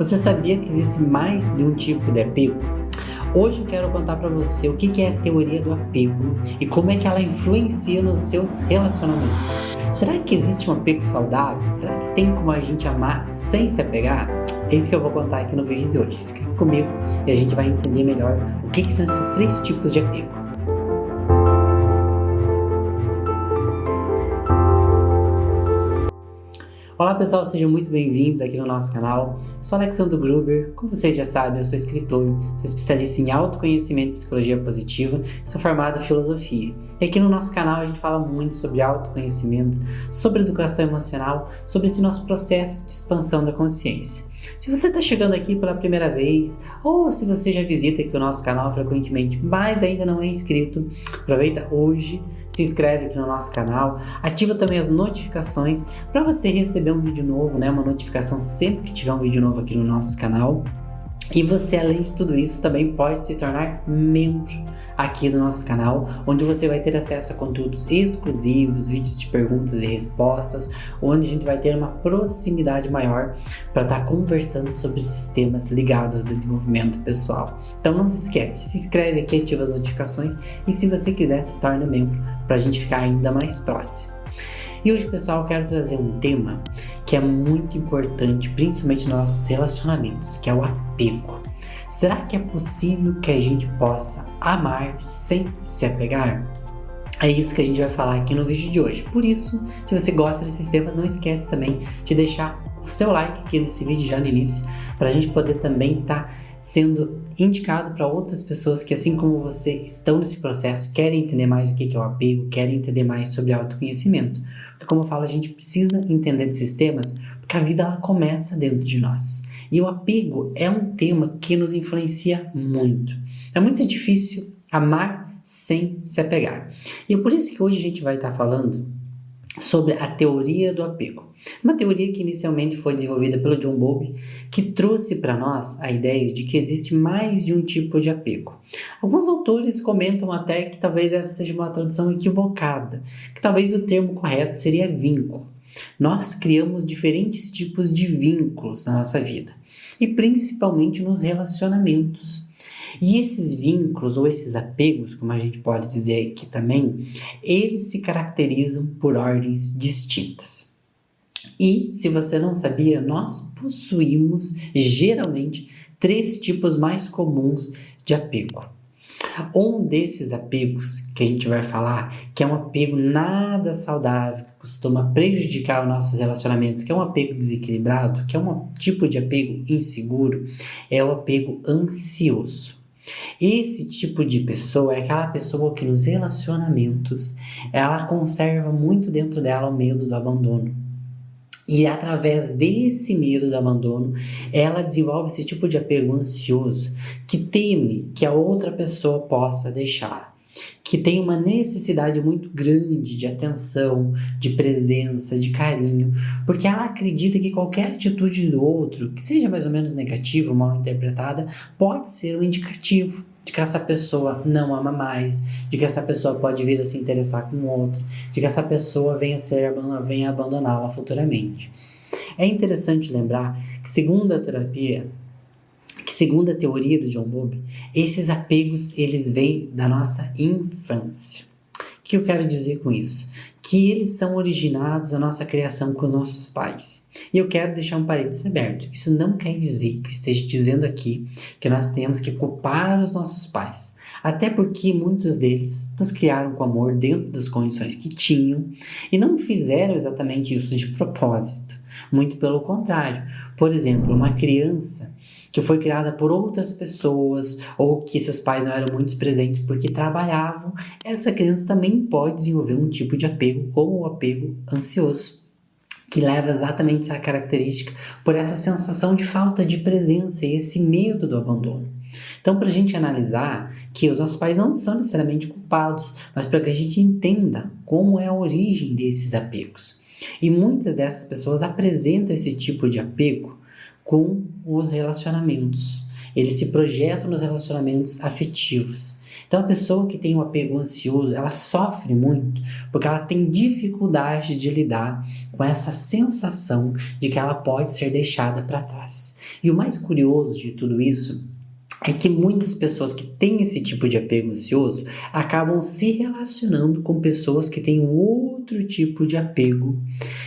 Você sabia que existe mais de um tipo de apego? Hoje eu quero contar para você o que é a teoria do apego e como é que ela influencia nos seus relacionamentos. Será que existe um apego saudável? Será que tem como a gente amar sem se apegar? É isso que eu vou contar aqui no vídeo de hoje. Fica aqui comigo e a gente vai entender melhor o que são esses três tipos de apego. Olá pessoal, sejam muito bem-vindos aqui no nosso canal. Sou Alexandre Gruber, como vocês já sabem, eu sou escritor, sou especialista em autoconhecimento e psicologia positiva, sou formado em filosofia. E aqui no nosso canal a gente fala muito sobre autoconhecimento, sobre educação emocional, sobre esse nosso processo de expansão da consciência. Se você está chegando aqui pela primeira vez, ou se você já visita aqui o nosso canal frequentemente, mas ainda não é inscrito, aproveita hoje, se inscreve aqui no nosso canal, ativa também as notificações para você receber um vídeo novo, uma notificação sempre que tiver um vídeo novo aqui no nosso canal. E você, além de tudo isso, também pode se tornar membro aqui do nosso canal, onde você vai ter acesso a conteúdos exclusivos, vídeos de perguntas e respostas, onde a gente vai ter uma proximidade maior para estar conversando sobre esses temas ligados ao desenvolvimento pessoal. Então não se esquece, se inscreve aqui, ativa as notificações e se você quiser, se torne membro para a gente ficar ainda mais próximo. E hoje, pessoal, eu quero trazer um tema que é muito importante, principalmente nos nossos relacionamentos, que é o apego. Será que é possível que a gente possa amar sem se apegar? É isso que a gente vai falar aqui no vídeo de hoje. Por isso, se você gosta desses temas, não esquece também de deixar o seu like aqui nesse vídeo já no início, para a gente poder também estar sendo indicado para outras pessoas que, assim como você, estão nesse processo, querem entender mais o que é o apego, querem entender mais sobre autoconhecimento. Porque, como eu falo, a gente precisa entender desses temas, porque a vida ela começa dentro de nós. E o apego é um tema que nos influencia muito. É muito difícil amar sem se apegar. E é por isso que hoje a gente vai estar falando sobre a teoria do apego. Uma teoria que inicialmente foi desenvolvida pelo John Bowlby, que trouxe para nós a ideia de que existe mais de um tipo de apego. Alguns autores comentam até que talvez essa seja uma tradução equivocada, que talvez o termo correto seria vínculo. Nós criamos diferentes tipos de vínculos na nossa vida, e principalmente nos relacionamentos. E esses vínculos ou esses apegos, como a gente pode dizer aqui também, eles se caracterizam por ordens distintas. E, se você não sabia, nós possuímos geralmente três tipos mais comuns de apego. Um desses apegos que a gente vai falar, que é um apego nada saudável, que costuma prejudicar os nossos relacionamentos, que é um apego desequilibrado, que é um tipo de apego inseguro, é o apego ansioso. Esse tipo de pessoa é aquela pessoa que nos relacionamentos, ela conserva muito dentro dela o medo do abandono. E através desse medo do abandono, ela desenvolve esse tipo de apego ansioso, que teme que a outra pessoa possa deixar, que tem uma necessidade muito grande de atenção, de presença, de carinho, porque ela acredita que qualquer atitude do outro, que seja mais ou menos negativa, mal interpretada, pode ser um indicativo de que essa pessoa não ama mais, de que essa pessoa pode vir a se interessar com outro, de que essa pessoa venha abandoná-la futuramente. É interessante lembrar que, segundo a teoria do John Bowlby, esses apegos eles vêm da nossa infância. O que eu quero dizer com isso? Que eles são originados da nossa criação com nossos pais. E eu quero deixar um parênteses aberto. Isso não quer dizer que eu esteja dizendo aqui que nós temos que culpar os nossos pais. Até porque muitos deles nos criaram com amor dentro das condições que tinham e não fizeram exatamente isso de propósito. Muito pelo contrário. Por exemplo, uma criança que foi criada por outras pessoas ou que seus pais não eram muito presentes porque trabalhavam, essa criança também pode desenvolver um tipo de apego, como o apego ansioso, que leva exatamente essa característica por essa sensação de falta de presença e esse medo do abandono. Então, para a gente analisar que os nossos pais não são necessariamente culpados, mas para que a gente entenda como é a origem desses apegos. E muitas dessas pessoas apresentam esse tipo de apego com os relacionamentos. eles se projetam nos relacionamentos afetivos. Então, a pessoa que tem um apego ansioso, ela sofre muito porque ela tem dificuldade de lidar com essa sensação de que ela pode ser deixada para trás. E o mais curioso de tudo isso é que muitas pessoas que têm esse tipo de apego ansioso acabam se relacionando com pessoas que têm um outro tipo de apego,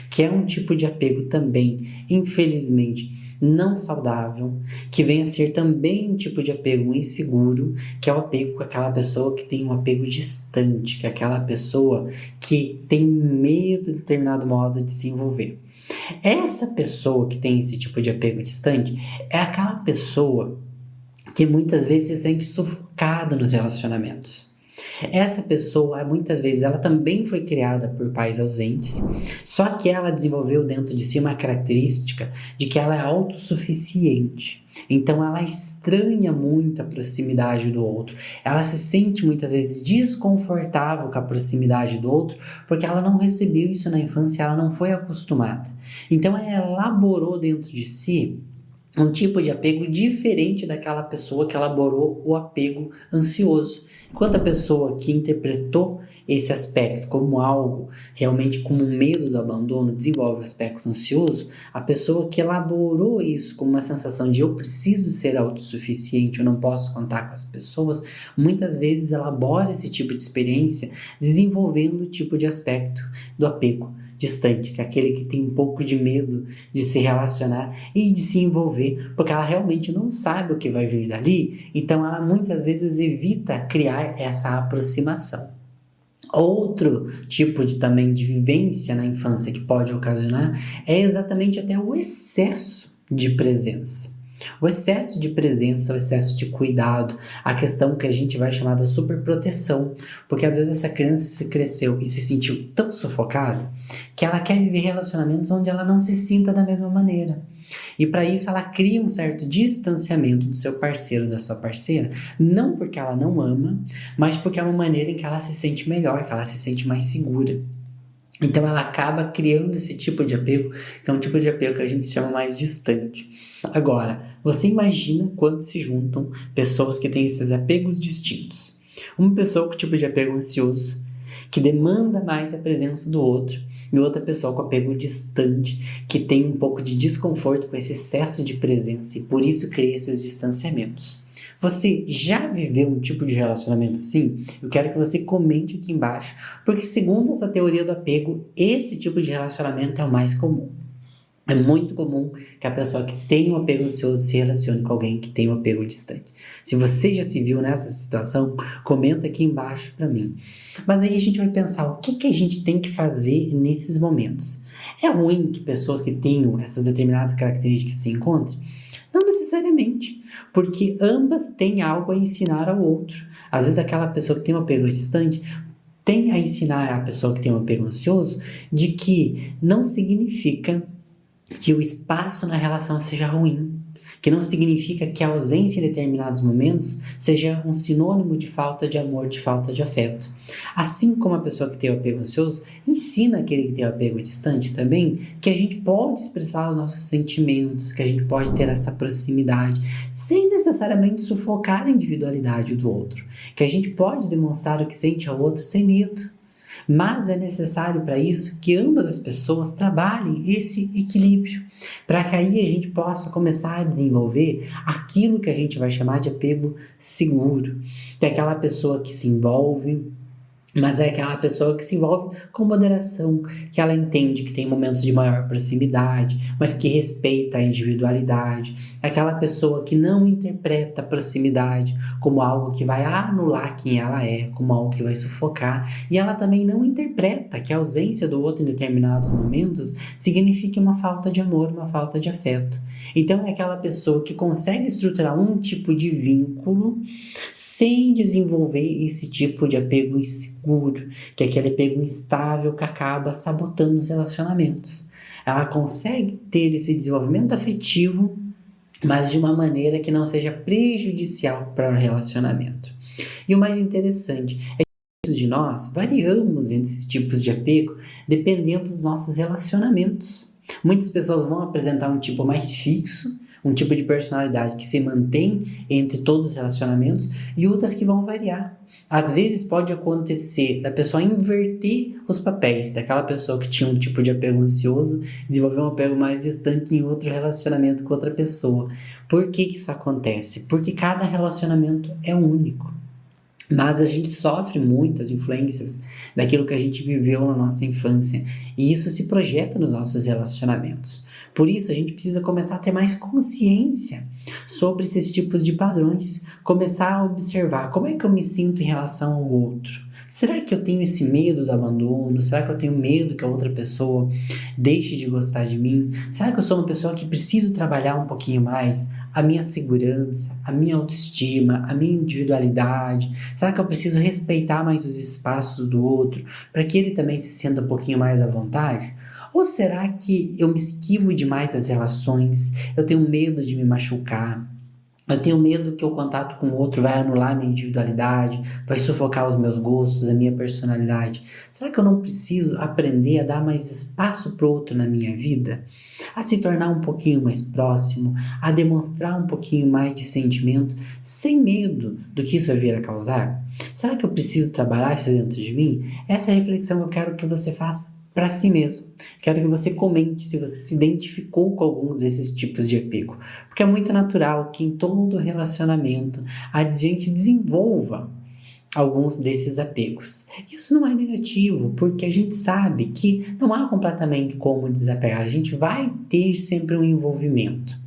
que é um tipo de apego também, infelizmente, não saudável, que vem a ser também um tipo de apego inseguro, que é o apego com aquela pessoa que tem um apego distante, que é aquela pessoa que tem medo de determinado modo de se envolver. Essa pessoa que tem esse tipo de apego distante é aquela pessoa que muitas vezes se sente sufocada nos relacionamentos. Essa pessoa, muitas vezes, ela também foi criada por pais ausentes, só que ela desenvolveu dentro de si uma característica de que ela é autossuficiente. Então, ela estranha muito a proximidade do outro. Ela se sente, muitas vezes, desconfortável com a proximidade do outro, porque ela não recebeu isso na infância, ela não foi acostumada. Então, ela elaborou dentro de si um tipo de apego diferente daquela pessoa que elaborou o apego ansioso. Enquanto a pessoa que interpretou esse aspecto como algo, realmente como um medo do abandono, desenvolve o aspecto ansioso, a pessoa que elaborou isso como uma sensação de eu preciso ser autossuficiente, eu não posso contar com as pessoas, muitas vezes elabora esse tipo de experiência desenvolvendo o tipo de aspecto do apego distante, que é aquele que tem um pouco de medo de se relacionar e de se envolver, porque ela realmente não sabe o que vai vir dali, então ela muitas vezes evita criar essa aproximação. Outro tipo também de vivência na infância que pode ocasionar é exatamente até o excesso de presença. O excesso de presença, o excesso de cuidado, a questão que a gente vai chamar da superproteção, porque às vezes essa criança se cresceu e se sentiu tão sufocada que ela quer viver relacionamentos onde ela não se sinta da mesma maneira. E para isso ela cria um certo distanciamento do seu parceiro, da sua parceira, não porque ela não ama, mas porque é uma maneira em que ela se sente melhor, que ela se sente mais segura. Então ela acaba criando esse tipo de apego, que é um tipo de apego que a gente chama mais distante. Agora, você imagina quando se juntam pessoas que têm esses apegos distintos. Uma pessoa com tipo de apego ansioso, que demanda mais a presença do outro, e outra pessoa com apego distante, que tem um pouco de desconforto com esse excesso de presença e por isso cria esses distanciamentos. Você já viveu um tipo de relacionamento assim? Eu quero que você comente aqui embaixo, porque segundo essa teoria do apego, esse tipo de relacionamento é o mais comum. É muito comum que a pessoa que tem um apego ansioso se relacione com alguém que tem um apego distante. Se você já se viu nessa situação, comenta aqui embaixo para mim. Mas aí a gente vai pensar o que a gente tem que fazer nesses momentos. É ruim que pessoas que tenham essas determinadas características se encontrem? Não necessariamente, porque ambas têm algo a ensinar ao outro. Às vezes aquela pessoa que tem um apego distante tem a ensinar a pessoa que tem um apego ansioso de que não significa que o espaço na relação seja ruim, que não significa que a ausência em determinados momentos seja um sinônimo de falta de amor, de falta de afeto. Assim como a pessoa que tem o apego ansioso ensina aquele que tem o apego distante também que a gente pode expressar os nossos sentimentos, que a gente pode ter essa proximidade, sem necessariamente sufocar a individualidade do outro, que a gente pode demonstrar o que sente ao outro sem medo. Mas é necessário para isso que ambas as pessoas trabalhem esse equilíbrio, para que aí a gente possa começar a desenvolver aquilo que a gente vai chamar de apego seguro, que é aquela pessoa que se envolve, mas é aquela pessoa que se envolve com moderação, que ela entende que tem momentos de maior proximidade, mas que respeita a individualidade. É aquela pessoa que não interpreta a proximidade como algo que vai anular quem ela é, como algo que vai sufocar. E ela também não interpreta que a ausência do outro em determinados momentos signifique uma falta de amor, uma falta de afeto. Então é aquela pessoa que consegue estruturar um tipo de vínculo sem desenvolver esse tipo de apego inseguro, que é aquele apego instável que acaba sabotando os relacionamentos. Ela consegue ter esse desenvolvimento afetivo, mas de uma maneira que não seja prejudicial para o relacionamento. E o mais interessante é que muitos de nós variamos entre esses tipos de apego dependendo dos nossos relacionamentos. Muitas pessoas vão apresentar um tipo mais fixo, um tipo de personalidade que se mantém entre todos os relacionamentos e outras que vão variar. Às vezes pode acontecer da pessoa inverter os papéis, daquela pessoa que tinha um tipo de apego ansioso, desenvolver um apego mais distante em outro relacionamento com outra pessoa. Por que isso acontece? Porque cada relacionamento é único. Mas a gente sofre muitas influências daquilo que a gente viveu na nossa infância e isso se projeta nos nossos relacionamentos. Por isso, a gente precisa começar a ter mais consciência sobre esses tipos de padrões, começar a observar como é que eu me sinto em relação ao outro. Será que eu tenho esse medo do abandono? Será que eu tenho medo que a outra pessoa deixe de gostar de mim? Será que eu sou uma pessoa que preciso trabalhar um pouquinho mais a minha segurança, a minha autoestima, a minha individualidade? Será que eu preciso respeitar mais os espaços do outro para que ele também se sinta um pouquinho mais à vontade? Ou será que eu me esquivo demais das relações? Eu tenho medo de me machucar? Eu tenho medo que o contato com o outro vai anular a minha individualidade, vai sufocar os meus gostos, a minha personalidade. Será que eu não preciso aprender a dar mais espaço para o outro na minha vida? A se tornar um pouquinho mais próximo, a demonstrar um pouquinho mais de sentimento, sem medo do que isso vai vir a causar? Será que eu preciso trabalhar isso dentro de mim? Essa é a reflexão que eu quero que você faça para si mesmo. Quero que você comente se você se identificou com algum desses tipos de apego. Porque é muito natural que em todo relacionamento a gente desenvolva alguns desses apegos. Isso não é negativo, porque a gente sabe que não há completamente como desapegar. A gente vai ter sempre um envolvimento.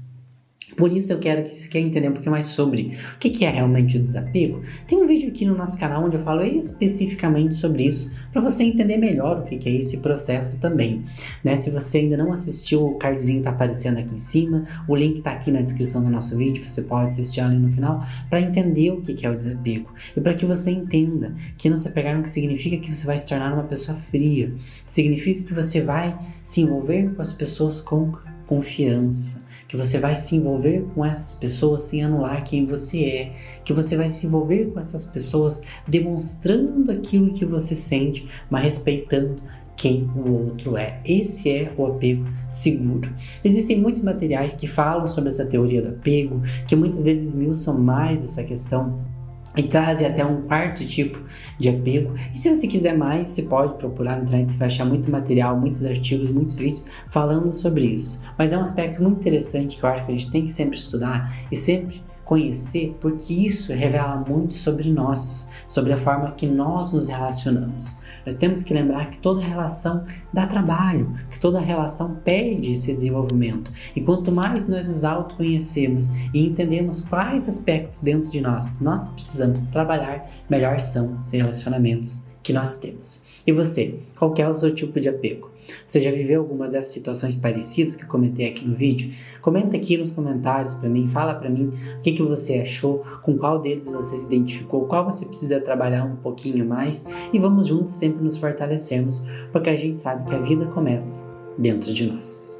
Por isso eu quero que você quer entender um pouquinho mais sobre o que é realmente o desapego. Tem um vídeo aqui no nosso canal onde eu falo especificamente sobre isso, para você entender melhor o que é esse processo também. Né? Se você ainda não assistiu, o cardzinho está aparecendo aqui em cima, o link está aqui na descrição do nosso vídeo, você pode assistir ali no final, para entender o que é o desapego. E para que você entenda que não se apegar não significa que você vai se tornar uma pessoa fria, significa que você vai se envolver com as pessoas com confiança, que você vai se envolver com essas pessoas sem anular quem você é, que você vai se envolver com essas pessoas demonstrando aquilo que você sente, mas respeitando quem o outro é. Esse é o apego seguro. Existem muitos materiais que falam sobre essa teoria do apego, que muitas vezes esmiuçam mais essa questão e trazem até um quarto tipo de apego. E se você quiser mais, você pode procurar na internet, você vai achar muito material, muitos artigos, muitos vídeos falando sobre isso. Mas é um aspecto muito interessante que eu acho que a gente tem que sempre estudar e sempre conhecer, porque isso revela muito sobre nós, sobre a forma que nós nos relacionamos. Nós temos que lembrar que toda relação dá trabalho, que toda relação pede esse desenvolvimento. E quanto mais nós nos autoconhecemos e entendemos quais aspectos dentro de nós precisamos trabalhar, melhor são os relacionamentos que nós temos. E você, qual é o seu tipo de apego? Você já viveu algumas dessas situações parecidas que eu comentei aqui no vídeo? Comenta aqui nos comentários para mim, fala para mim o que você achou, com qual deles você se identificou, qual você precisa trabalhar um pouquinho mais e vamos juntos sempre nos fortalecermos, porque a gente sabe que a vida começa dentro de nós.